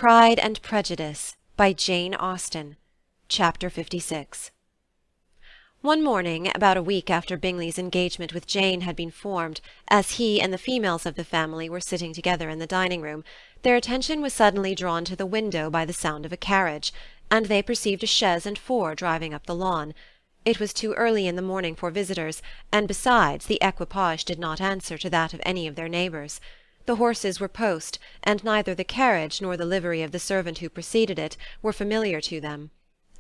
Pride and Prejudice by Jane Austen. Chapter 56. One morning, about a week after Bingley's engagement with Jane had been formed, as he and the females of the family were sitting together in the dining-room, their attention was suddenly drawn to the window by the sound of a carriage, and they perceived a chaise and four driving up the lawn. It was too early in the morning for visitors, and besides, the equipage did not answer to that of any of their neighbours. The horses were post, and neither the carriage nor the livery of the servant who preceded it were familiar to them.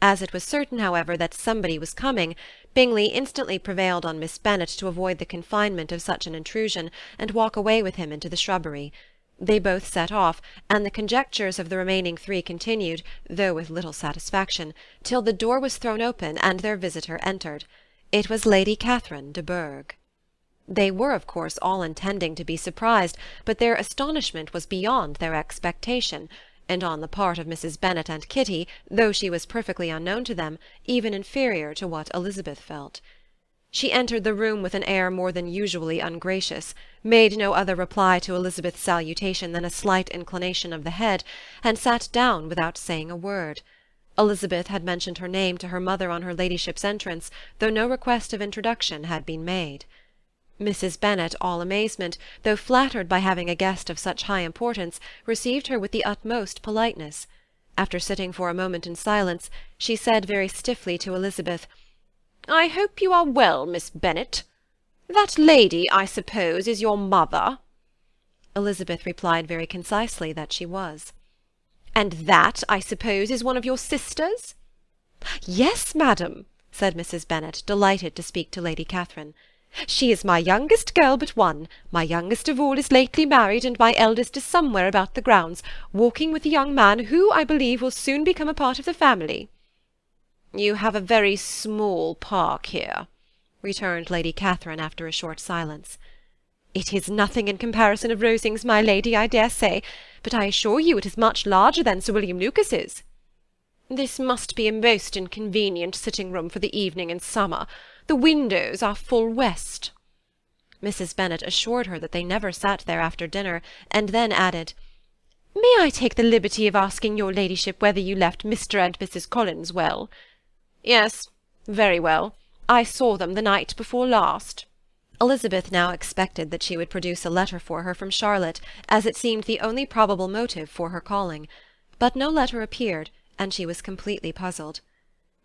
As it was certain, however, that somebody was coming, Bingley instantly prevailed on Miss Bennet to avoid the confinement of such an intrusion, and walk away with him into the shrubbery. They both set off, and the conjectures of the remaining three continued, though with little satisfaction, till the door was thrown open and their visitor entered. It was Lady Catherine de Bourgh. They were, of course, all intending to be surprised, but their astonishment was beyond their expectation, and on the part of Mrs. Bennet and Kitty, though she was perfectly unknown to them, even inferior to what Elizabeth felt. She entered the room with an air more than usually ungracious, made no other reply to Elizabeth's salutation than a slight inclination of the head, and sat down without saying a word. Elizabeth had mentioned her name to her mother on her ladyship's entrance, though no request of introduction had been made. Mrs. Bennet, all amazement, though flattered by having a guest of such high importance, received her with the utmost politeness. After sitting for a moment in silence, she said very stiffly to Elizabeth, "I hope you are well, Miss Bennet. That lady, I suppose, is your mother?" Elizabeth replied very concisely that she was. "And that, I suppose, is one of your sisters?" "Yes, madam," said Mrs. Bennet, delighted to speak to Lady Catherine. "She is my youngest girl but one. My youngest of all is lately married, and my eldest is somewhere about the grounds, walking with a young man who, I believe, will soon become a part of the family." "You have a very small park here," returned Lady Catherine after a short silence. "It is nothing in comparison of Rosings, my lady, I dare say, but I assure you it is much larger than Sir William Lucas's." "This must be a most inconvenient sitting-room for the evening in summer. The windows are full west." Mrs. Bennet assured her that they never sat there after dinner, and then added, "May I take the liberty of asking your ladyship whether you left Mr. and Mrs. Collins well?" "Yes, very well. I saw them the night before last." Elizabeth now expected that she would produce a letter for her from Charlotte, as it seemed the only probable motive for her calling. But no letter appeared, and she was completely puzzled.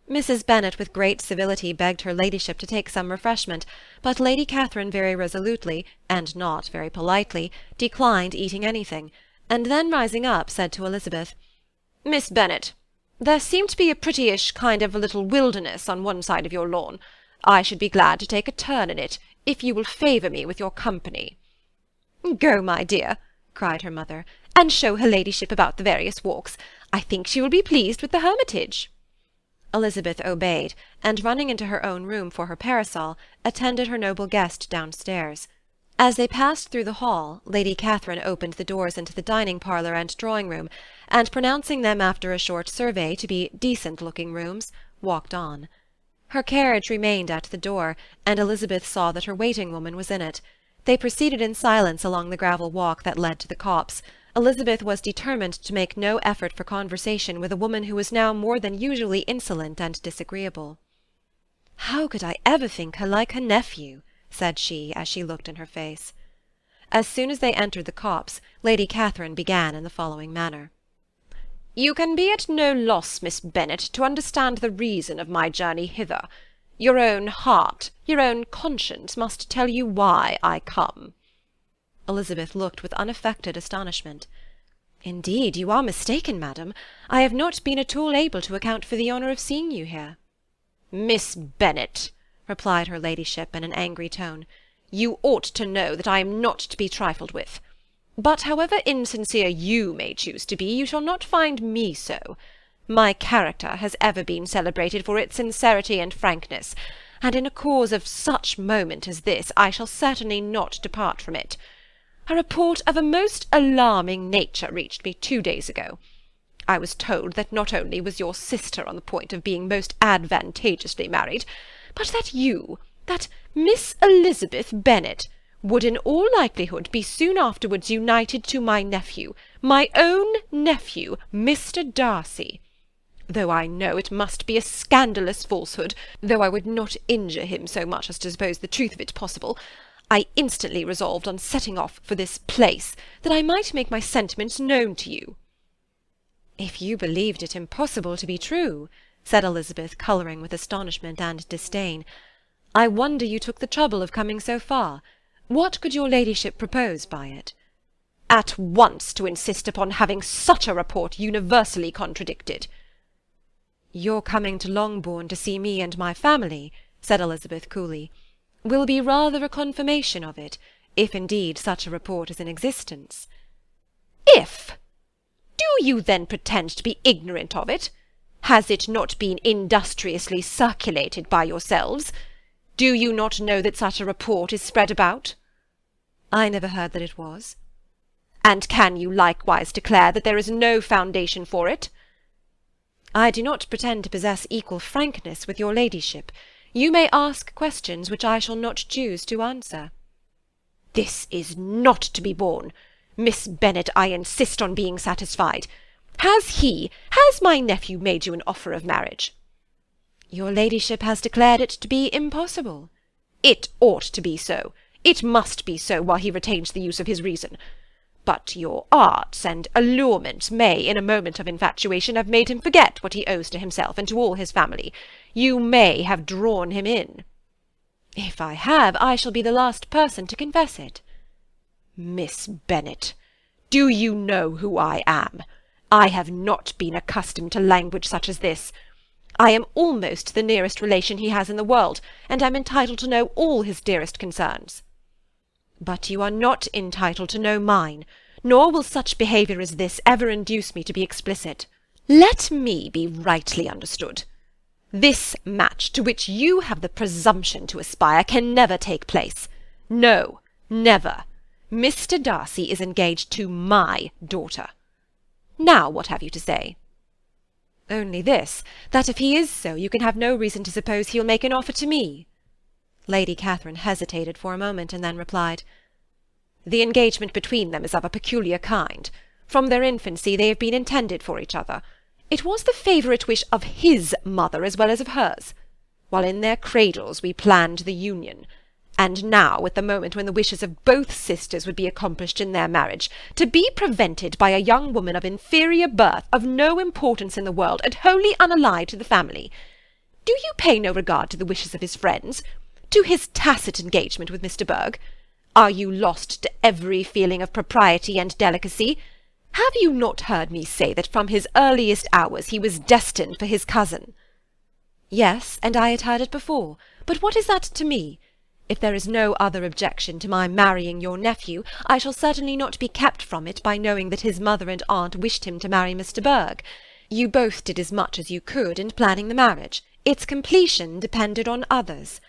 Mrs. Bennet with great civility begged her ladyship to take some refreshment, but Lady Catherine very resolutely, and not very politely, declined eating anything, and then rising up said to Elizabeth, "Miss Bennet, there seemed to be a prettyish kind of a little wilderness on one side of your lawn. I should be glad to take a turn in it, if you will favour me with your company." "Go, my dear," cried her mother, "and show her ladyship about the various walks. I think she will be pleased with the hermitage." Elizabeth obeyed, and running into her own room for her parasol, attended her noble guest downstairs. As they passed through the hall, Lady Catherine opened the doors into the dining-parlour and drawing-room, and pronouncing them after a short survey to be decent-looking rooms, walked on. Her carriage remained at the door, and Elizabeth saw that her waiting-woman was in it. They proceeded in silence along the gravel walk that led to the copse. Elizabeth was determined to make no effort for conversation with a woman who was now more than usually insolent and disagreeable. "How could I ever think her like her nephew?" said she, as she looked in her face. As soon as they entered the copse, Lady Catherine began in the following manner. "You can be at no loss, Miss Bennet, to understand the reason of my journey hither. Your own heart, your own conscience must tell you why I come." Elizabeth looked with unaffected astonishment. "Indeed, you are mistaken, madam. I have not been at all able to account for the honour of seeing you here." "Miss Bennet," replied her ladyship in an angry tone, "you ought to know that I am not to be trifled with. But however insincere you may choose to be, you shall not find me so. My character has ever been celebrated for its sincerity and frankness, and in a cause of such moment as this I shall certainly not depart from it. A report of a most alarming nature reached me 2 days ago. I was told that not only was your sister on the point of being most advantageously married, but that you, that Miss Elizabeth Bennet, would in all likelihood be soon afterwards united to my nephew, My own nephew, Mr. Darcy. Though I know it must be a scandalous falsehood, though I would not injure him so much as to suppose the truth of it possible, I instantly resolved on setting off for this place, that I might make my sentiments known to you. If you believed it impossible to be true, said Elizabeth, colouring with astonishment and disdain, I wonder you took the trouble of coming so far. What could your ladyship propose by it? At once to insist upon having such a report universally contradicted. Your coming to Longbourn to see me and my family, said Elizabeth coolly, will be rather a confirmation of it, if indeed such a report is in existence. If! Do you then pretend to be ignorant of it? Has it not been industriously circulated by yourselves? Do you not know that such a report is spread about? I never heard that it was. And can you likewise declare that there is no foundation for it? I do not pretend to possess equal frankness with your ladyship. You may ask questions which I shall not choose to answer. This is not to be borne. Miss Bennet, I insist on being satisfied. Has my nephew made you an offer of marriage? Your ladyship has declared it to be impossible. It ought to be so. It must be so while he retains the use of his reason. But your arts and allurements may, in a moment of infatuation, have made him forget what he owes to himself and to all his family. You may have drawn him in. If I have, I shall be the last person to confess it. Miss Bennet, do you know who I am? I have not been accustomed to language such as this. I am almost the nearest relation he has in the world, and am entitled to know all his dearest concerns. But you are not entitled to know mine, nor will such behaviour as this ever induce me to be explicit. Let me be rightly understood. This match to which you have the presumption to aspire can never take place. No, never. Mr. Darcy is engaged to my daughter. Now what have you to say? Only this, that if he is so, you can have no reason to suppose he'll make an offer to me. Lady Catherine hesitated for a moment, and then replied, The engagement between them is of a peculiar kind. From their infancy they have been intended for each other. It was the favourite wish of his mother as well as of hers. While in their cradles we planned the union. And now, at the moment when the wishes of both sisters would be accomplished in their marriage, to be prevented by a young woman of inferior birth, of no importance in the world, and wholly unallied to the family. Do you pay no regard to the wishes of his friends? To his tacit engagement with Mr. Berg? Are you lost to every feeling of propriety and delicacy? Have you not heard me say that from his earliest hours he was destined for his cousin? Yes, and I had heard it before. But what is that to me? If there is no other objection to my marrying your nephew, I shall certainly not be kept from it by knowing that his mother and aunt wished him to marry Mr. Berg. You both did as much as you could in planning the marriage. Its completion depended on others.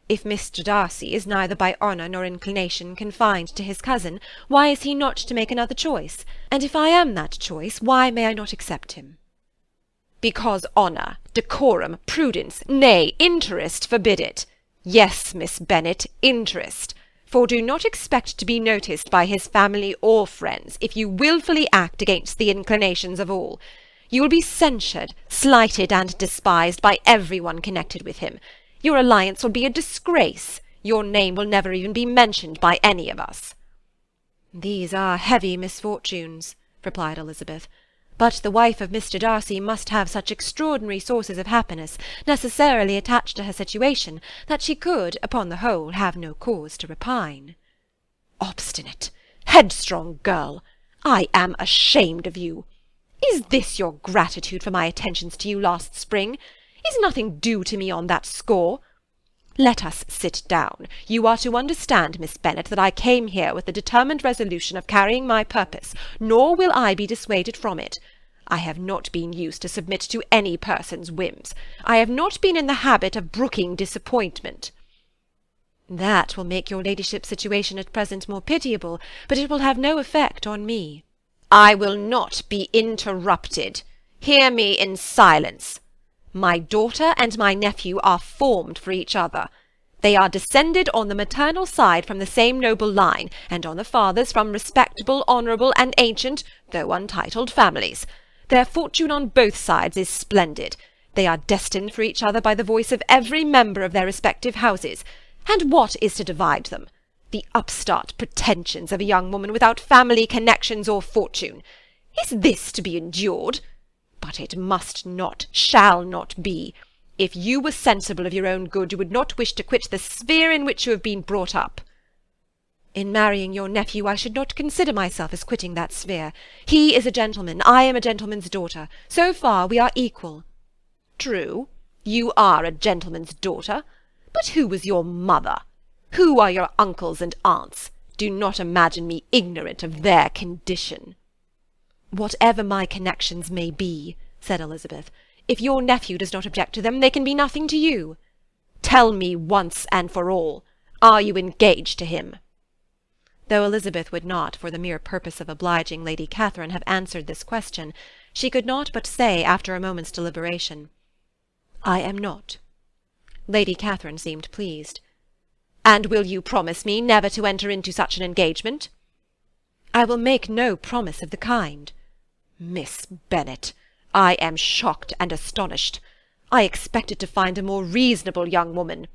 If Mr. Darcy is neither by honour nor inclination confined to his cousin, why is he not to make another choice? And if I am that choice, why may I not accept him? Because honour, decorum, prudence, nay, interest forbid it. Yes, Miss Bennet, interest. For do not expect to be noticed by his family or friends if you wilfully act against the inclinations of all. You will be censured, slighted, and despised by every one connected with him. Your alliance will be a disgrace. Your name will never even be mentioned by any of us. These are heavy misfortunes, replied Elizabeth. But the wife of Mr. Darcy must have such extraordinary sources of happiness necessarily attached to her situation, that she could, upon the whole, have no cause to repine. Obstinate, headstrong girl! I am ashamed of you. Is this your gratitude for my attentions to you last spring? Is nothing due to me on that score? Let us sit down. You are to understand, Miss Bennet, that I came here with the determined resolution of carrying my purpose, nor will I be dissuaded from it. I have not been used to submit to any person's whims. I have not been in the habit of brooking disappointment. That will make your ladyship's situation at present more pitiable, but it will have no effect on me. I will not be interrupted. Hear me in silence. My daughter and my nephew are formed for each other. They are descended on the maternal side from the same noble line, and on the father's from respectable, honourable, and ancient, though untitled, families. Their fortune on both sides is splendid. They are destined for each other by the voice of every member of their respective houses. And what is to divide them? The upstart pretensions of a young woman without family connections or fortune. Is this to be endured? But it must not, shall not be. If you were sensible of your own good, you would not wish to quit the sphere in which you have been brought up. In marrying your nephew, I should not consider myself as quitting that sphere. He is a gentleman, I am a gentleman's daughter. So far we are equal. True, you are a gentleman's daughter. But who was your mother? Who are your uncles and aunts? Do not imagine me ignorant of their condition. Whatever my connections may be, said Elizabeth, if your nephew does not object to them, they can be nothing to you. Tell me once and for all, are you engaged to him? Though Elizabeth would not, for the mere purpose of obliging Lady Catherine, have answered this question, she could not but say, after a moment's deliberation, I am not. Lady Catherine seemed pleased. And will you promise me never to enter into such an engagement? I will make no promise of the kind. Miss Bennet, I am shocked and astonished. I expected to find a more reasonable young woman.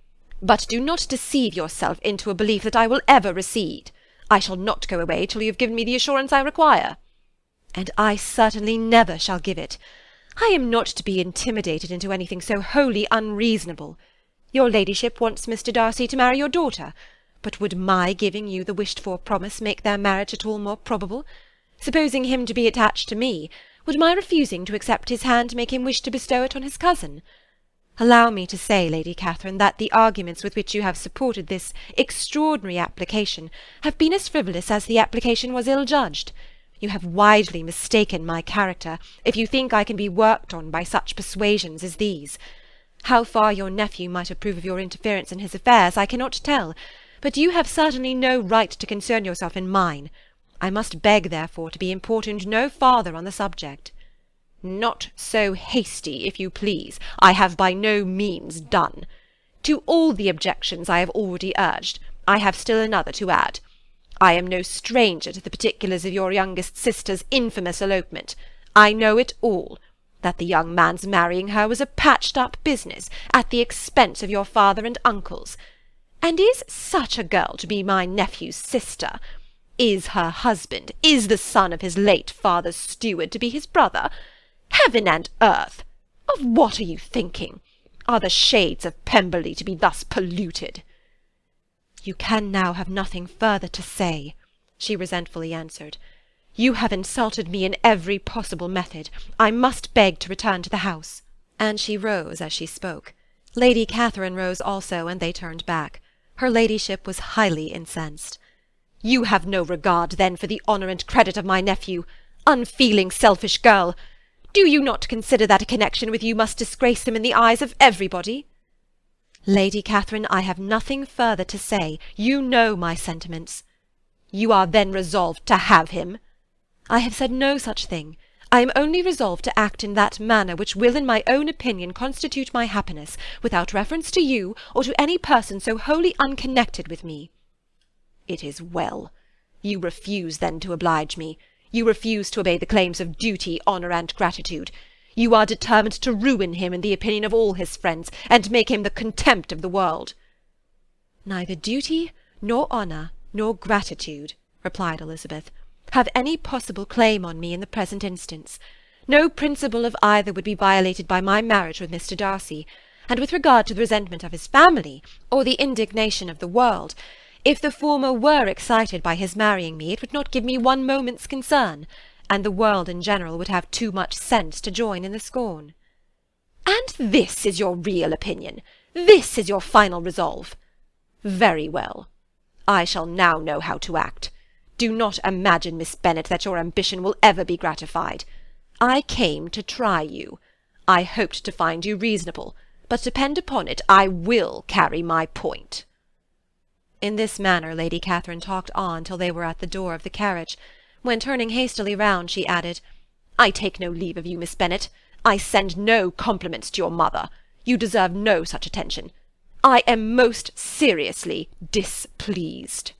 But do not deceive yourself into a belief that I will ever recede. I shall not go away till you have given me the assurance I require. And I certainly never shall give it. I am not to be intimidated into anything so wholly unreasonable. Your ladyship wants Mr. Darcy to marry your daughter, but would my giving you the wished-for promise make their marriage at all more probable? Supposing him to be attached to me, would my refusing to accept his hand make him wish to bestow it on his cousin? Allow me to say, Lady Catherine, that the arguments with which you have supported this extraordinary application have been as frivolous as the application was ill-judged. You have widely mistaken my character, if you think I can be worked on by such persuasions as these. How far your nephew might approve of your interference in his affairs, I cannot tell, but you have certainly no right to concern yourself in mine. I must beg, therefore, to be importuned no farther on the subject. Not so hasty, if you please. I have by no means done. To all the objections I have already urged, I have still another to add. I am no stranger to the particulars of your youngest sister's infamous elopement. I know it all. That the young man's marrying her was a patched-up business, at the expense of your father and uncles. And is such a girl to be my nephew's sister? Is her husband, is the son of his late father's steward, to be his brother? Heaven and earth! Of what are you thinking? Are the shades of Pemberley to be thus polluted? You can now have nothing further to say, she resentfully answered. You have insulted me in every possible method. I must beg to return to the house. And she rose as she spoke. Lady Catherine rose also, and they turned back. Her ladyship was highly incensed. You have no regard, then, for the honour and credit of my nephew. Unfeeling, selfish girl! Do you not consider that a connection with you must disgrace him in the eyes of everybody? Lady Catherine, I have nothing further to say. You know my sentiments. You are then resolved to have him? I have said no such thing. I am only resolved to act in that manner which will, in my own opinion, constitute my happiness, without reference to you, or to any person so wholly unconnected with me. It is well. You refuse, then, to oblige me. You refuse to obey the claims of duty, honour, and gratitude. You are determined to ruin him in the opinion of all his friends, and make him the contempt of the world. Neither duty, nor honour, nor gratitude, replied Elizabeth, have any possible claim on me in the present instance. No principle of either would be violated by my marriage with Mr. Darcy, and with regard to the resentment of his family, or the indignation of the world, if the former were excited by his marrying me, it would not give me one moment's concern, and the world in general would have too much sense to join in the scorn. And this is your real opinion? This is your final resolve? Very well. I shall now know how to act. Do not imagine, Miss Bennet, that your ambition will ever be gratified. I came to try you. I hoped to find you reasonable, but depend upon it, I will carry my point. In this manner Lady Catherine talked on till they were at the door of the carriage, when, turning hastily round, she added, I take no leave of you, Miss Bennet. I send no compliments to your mother. You deserve no such attention. I am most seriously displeased.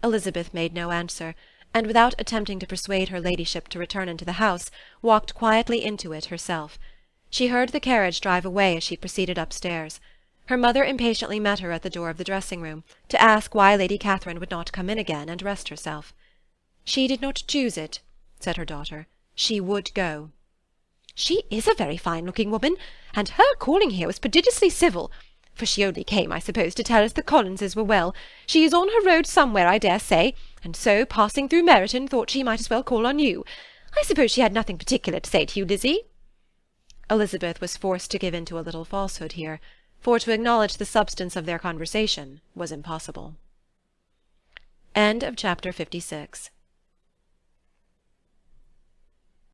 Elizabeth made no answer, and without attempting to persuade her ladyship to return into the house, walked quietly into it herself. She heard the carriage drive away as she proceeded upstairs. Her mother impatiently met her at the door of the dressing-room, to ask why Lady Catherine would not come in again and rest herself. "She did not choose it," said her daughter. "She would go." "She is a very fine-looking woman, and her calling here was prodigiously civil, for she only came, I suppose, to tell us the Collinses were well. She is on her road somewhere, I dare say, and so, passing through Meryton, thought she might as well call on you. I suppose she had nothing particular to say to you, Lizzie?" Elizabeth was forced to give in to a little falsehood here, for to acknowledge the substance of their conversation was impossible. End of chapter 56.